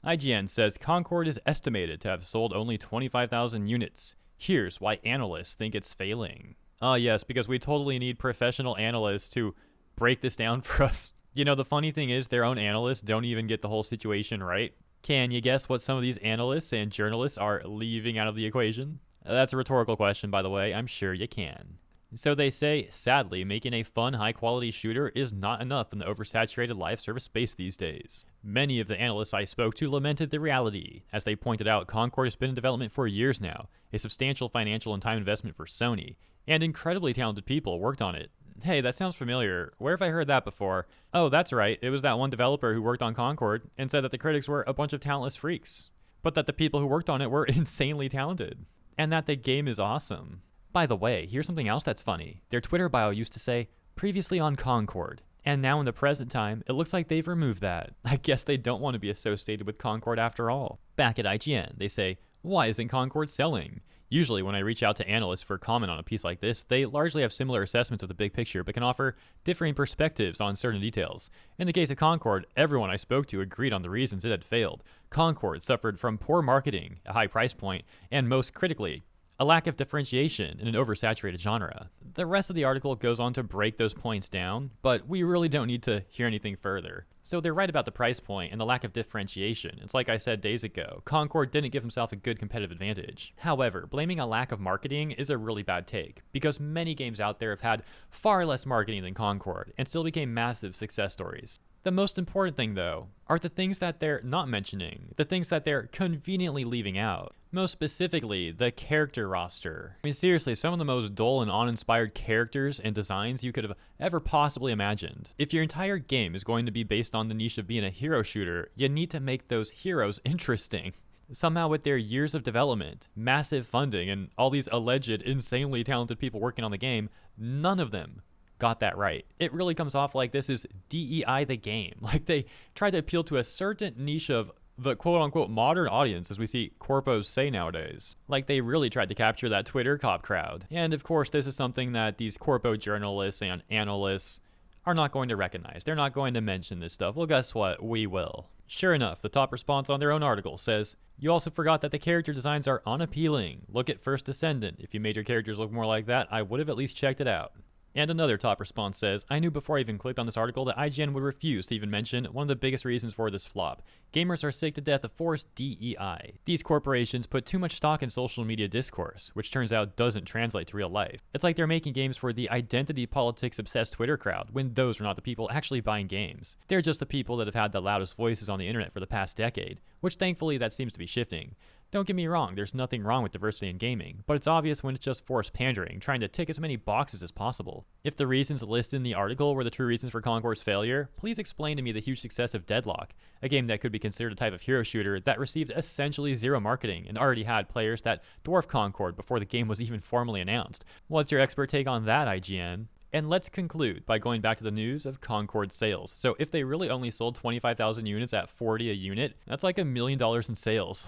IGN says Concord is estimated to have sold only 25,000 units. Here's why analysts think it's failing. Yes, because we totally need professional analysts to break this down for us. You know, the funny thing is their own analysts don't even get the whole situation right. Can you guess what some of these analysts and journalists are leaving out of the equation? That's a rhetorical question, by the way. I'm sure you can. So they say, sadly, making a fun, high-quality shooter is not enough in the oversaturated live service space these days. Many of the analysts I spoke to lamented the reality. As they pointed out, Concord has been in development for years now, a substantial financial and time investment for Sony, and incredibly talented people worked on it. Hey, that sounds familiar. Where have I heard that before? Oh, that's right. It was that one developer who worked on Concord and said that the critics were a bunch of talentless freaks, but that the people who worked on it were insanely talented, and that the game is awesome. By the way, here's something else that's funny. Their Twitter bio used to say, previously on Concord, and now in the present time, it looks like they've removed that. I guess they don't want to be associated with Concord after all. Back at IGN, they say, why isn't Concord selling? Usually when I reach out to analysts for comment on a piece like this, they largely have similar assessments of the big picture but can offer differing perspectives on certain details. In the case of Concord, everyone I spoke to agreed on the reasons it had failed. Concord suffered from poor marketing, a high price point, and most critically, a lack of differentiation in an oversaturated genre. The rest of the article goes on to break those points down, but we really don't need to hear anything further. So they're right about the price point and the lack of differentiation. It's like I said days ago, Concord didn't give himself a good competitive advantage. However, blaming a lack of marketing is a really bad take, because many games out there have had far less marketing than Concord and still became massive success stories. The most important thing, though, are the things that they're not mentioning, the things that they're conveniently leaving out. Most specifically, the character roster. I mean, seriously, some of the most dull and uninspired characters and designs you could have ever possibly imagined. If your entire game is going to be based on the niche of being a hero shooter, you need to make those heroes interesting. Somehow with their years of development, massive funding, and all these alleged insanely talented people working on the game, none of them got that right. It really comes off like this is DEI the game. Like they tried to appeal to a certain niche of the quote-unquote modern audience, as we see corpos say nowadays. Like they really tried to capture that Twitter cop crowd. And of course, this is something that these corpo journalists and analysts are not going to recognize. They're not going to mention this stuff. Well, guess what? We will. Sure enough, the top response on their own article says, you also forgot that the character designs are unappealing. Look at First Descendant. If you made your characters look more like that, I would have at least checked it out. And another top response says, I knew before I even clicked on this article that IGN would refuse to even mention one of the biggest reasons for this flop. Gamers are sick to death of forced DEI. These corporations put too much stock in social media discourse, which turns out doesn't translate to real life. It's like they're making games for the identity politics obsessed Twitter crowd, when those are not the people actually buying games. They're just the people that have had the loudest voices on the internet for the past decade, which thankfully that seems to be shifting. Don't get me wrong, there's nothing wrong with diversity in gaming, but it's obvious when it's just forced pandering, trying to tick as many boxes as possible. If the reasons listed in the article were the true reasons for Concord's failure, please explain to me the huge success of Deadlock, a game that could be considered a type of hero shooter that received essentially zero marketing and already had players that dwarf Concord before the game was even formally announced. What's your expert take on that, IGN? And let's conclude by going back to the news of Concord sales. So if they really only sold 25,000 units at $40 a unit, that's like $1 million in sales.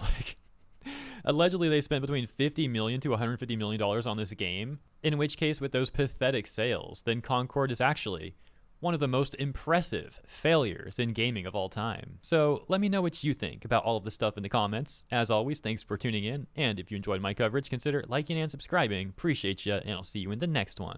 Allegedly, they spent between $50 million to $150 million on this game, in which case, with those pathetic sales, then Concord is actually one of the most impressive failures in gaming of all time. So let me know what you think about all of this stuff in the comments. As always, thanks for tuning in, and if you enjoyed my coverage, consider liking and subscribing. Appreciate you, and I'll see you in the next one.